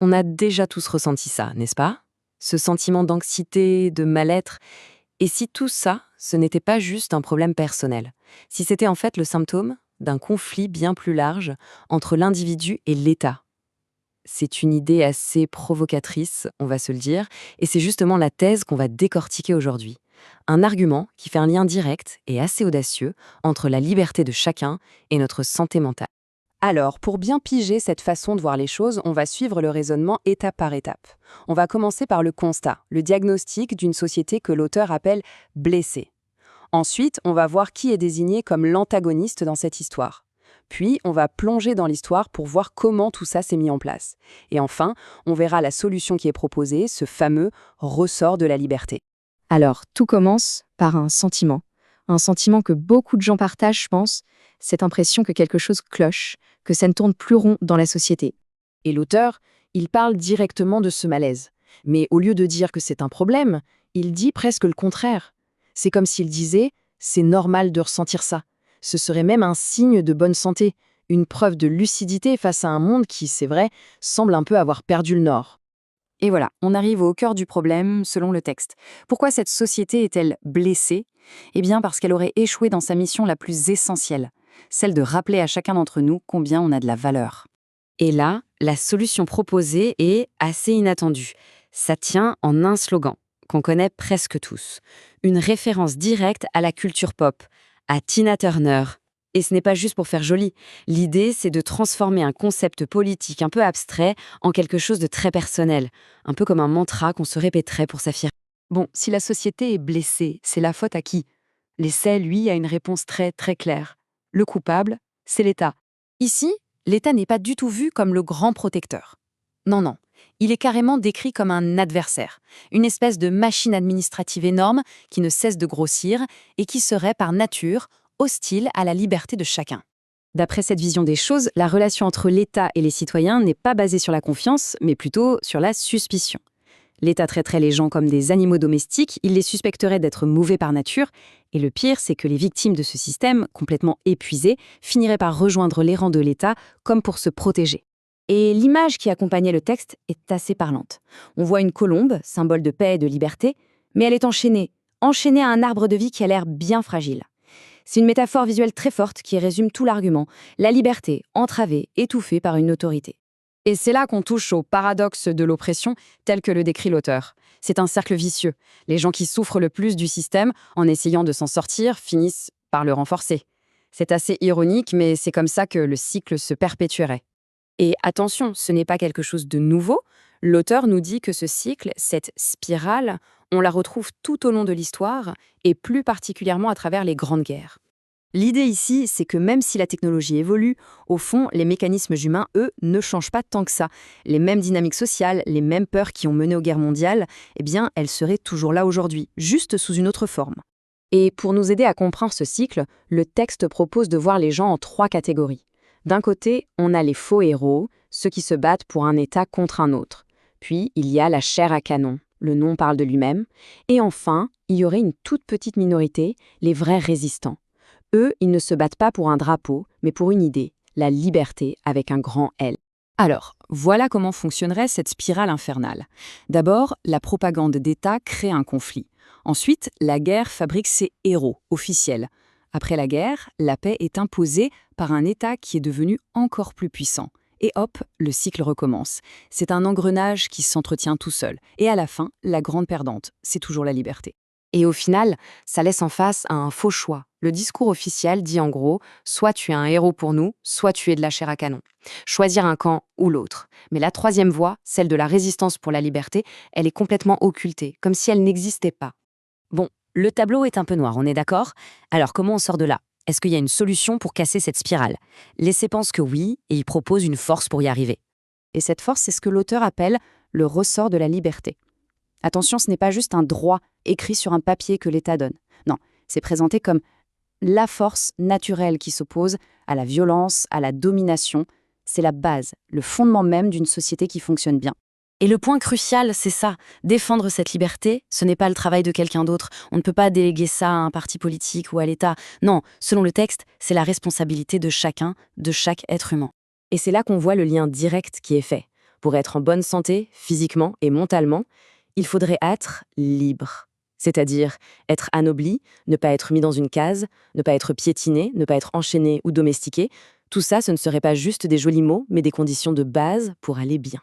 On a déjà tous ressenti ça, n'est-ce pas? Ce sentiment d'anxiété, de mal-être. Et si tout ça, ce n'était pas juste un problème personnel? Si c'était en fait le symptôme d'un conflit bien plus large entre l'individu et l'État? C'est une idée assez provocatrice, on va se le dire, et c'est justement la thèse qu'on va décortiquer aujourd'hui. Un argument qui fait un lien direct et assez audacieux entre la liberté de chacun et notre santé mentale. Alors, pour bien piger cette façon de voir les choses, on va suivre le raisonnement étape par étape. On va commencer par le constat, le diagnostic d'une société que l'auteur appelle blessée. Ensuite, on va voir qui est désigné comme l'antagoniste dans cette histoire. Puis, on va plonger dans l'histoire pour voir comment tout ça s'est mis en place. Et enfin, on verra la solution qui est proposée, ce fameux ressort de la liberté. Alors, tout commence par un sentiment que beaucoup de gens partagent, je pense, cette impression que quelque chose cloche, que ça ne tourne plus rond dans la société. Et l'auteur, il parle directement de ce malaise. Mais au lieu de dire que c'est un problème, il dit presque le contraire. C'est comme s'il disait « c'est normal de ressentir ça ». Ce serait même un signe de bonne santé, une preuve de lucidité face à un monde qui, c'est vrai, semble un peu avoir perdu le nord. Et voilà, on arrive au cœur du problème, selon le texte. Pourquoi cette société est-elle blessée? Eh bien parce qu'elle aurait échoué dans sa mission la plus essentielle, celle de rappeler à chacun d'entre nous combien on a de la valeur. Et là, la solution proposée est assez inattendue. Ça tient en un slogan qu'on connaît presque tous. Une référence directe à la culture pop, à Tina Turner. Et ce n'est pas juste pour faire joli. L'idée, c'est de transformer un concept politique un peu abstrait en quelque chose de très personnel, un peu comme un mantra qu'on se répéterait pour s'affirmer. Bon, si la société est blessée, c'est la faute à qui? L'essai, lui, a une réponse très très claire. Le coupable, c'est l'État. Ici, l'État n'est pas du tout vu comme le grand protecteur. Non, non. Il est carrément décrit comme un adversaire, une espèce de machine administrative énorme qui ne cesse de grossir et qui serait par nature hostile à la liberté de chacun. D'après cette vision des choses, la relation entre l'État et les citoyens n'est pas basée sur la confiance, mais plutôt sur la suspicion. L'État traiterait les gens comme des animaux domestiques, il les suspecterait d'être mauvais par nature, et le pire, c'est que les victimes de ce système, complètement épuisées, finiraient par rejoindre les rangs de l'État comme pour se protéger. Et l'image qui accompagnait le texte est assez parlante. On voit une colombe, symbole de paix et de liberté, mais elle est enchaînée à un arbre de vie qui a l'air bien fragile. C'est une métaphore visuelle très forte qui résume tout l'argument, la liberté entravée, étouffée par une autorité. Et c'est là qu'on touche au paradoxe de l'oppression tel que le décrit l'auteur. C'est un cercle vicieux. Les gens qui souffrent le plus du système, en essayant de s'en sortir, finissent par le renforcer. C'est assez ironique, mais c'est comme ça que le cycle se perpétuerait. Et attention, ce n'est pas quelque chose de nouveau. L'auteur nous dit que ce cycle, cette spirale, on la retrouve tout au long de l'histoire, et plus particulièrement à travers les grandes guerres. L'idée ici, c'est que même si la technologie évolue, au fond, les mécanismes humains, eux, ne changent pas tant que ça. Les mêmes dynamiques sociales, les mêmes peurs qui ont mené aux guerres mondiales, eh bien, elles seraient toujours là aujourd'hui, juste sous une autre forme. Et pour nous aider à comprendre ce cycle, le texte propose de voir les gens en 3 catégories. D'un côté, on a les faux héros, ceux qui se battent pour un État contre un autre. Puis, il y a la chair à canon, le nom parle de lui-même. Et enfin, il y aurait une toute petite minorité, les vrais résistants. Eux, ils ne se battent pas pour un drapeau, mais pour une idée, la liberté avec un grand L. Alors, voilà comment fonctionnerait cette spirale infernale. D'abord, la propagande d'État crée un conflit. Ensuite, la guerre fabrique ses héros officiels. Après la guerre, la paix est imposée par un État qui est devenu encore plus puissant. Et hop, le cycle recommence. C'est un engrenage qui s'entretient tout seul. Et à la fin, la grande perdante, c'est toujours la liberté. Et au final, ça laisse en face à un faux choix. Le discours officiel dit en gros, soit tu es un héros pour nous, soit tu es de la chair à canon. Choisir un camp ou l'autre. Mais la troisième voie, celle de la résistance pour la liberté, elle est complètement occultée, comme si elle n'existait pas. Bon, le tableau est un peu noir, on est d'accord? Alors comment on sort de là? Est-ce qu'il y a une solution pour casser cette spirale? L'essai pense que oui, et il propose une force pour y arriver. Et cette force, c'est ce que l'auteur appelle le ressort de la liberté. Attention, ce n'est pas juste un droit écrit sur un papier que l'État donne. Non, c'est présenté comme la force naturelle qui s'oppose à la violence, à la domination. C'est la base, le fondement même d'une société qui fonctionne bien. Et le point crucial, c'est ça. Défendre cette liberté, ce n'est pas le travail de quelqu'un d'autre. On ne peut pas déléguer ça à un parti politique ou à l'État. Non, selon le texte, c'est la responsabilité de chacun, de chaque être humain. Et c'est là qu'on voit le lien direct qui est fait. Pour être en bonne santé, physiquement et mentalement, il faudrait être libre. C'est-à-dire être anobli, ne pas être mis dans une case, ne pas être piétiné, ne pas être enchaîné ou domestiqué. Tout ça, ce ne serait pas juste des jolis mots, mais des conditions de base pour aller bien.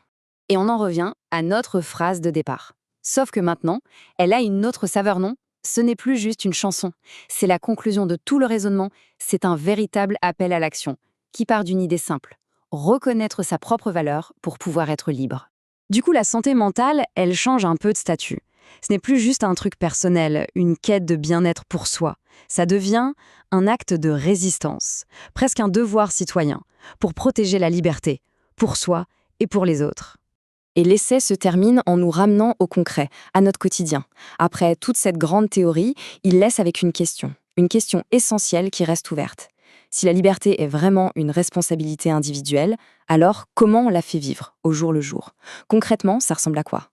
Et on en revient à notre phrase de départ. Sauf que maintenant, elle a une autre saveur, non? Ce n'est plus juste une chanson. C'est la conclusion de tout le raisonnement. C'est un véritable appel à l'action, qui part d'une idée simple. Reconnaître sa propre valeur pour pouvoir être libre. Du coup, la santé mentale, elle change un peu de statut. Ce n'est plus juste un truc personnel, une quête de bien-être pour soi. Ça devient un acte de résistance, presque un devoir citoyen, pour protéger la liberté, pour soi et pour les autres. Et l'essai se termine en nous ramenant au concret, à notre quotidien. Après toute cette grande théorie, il laisse avec une question essentielle qui reste ouverte. Si la liberté est vraiment une responsabilité individuelle, alors comment on la fait vivre au jour le jour? Concrètement, ça ressemble à quoi?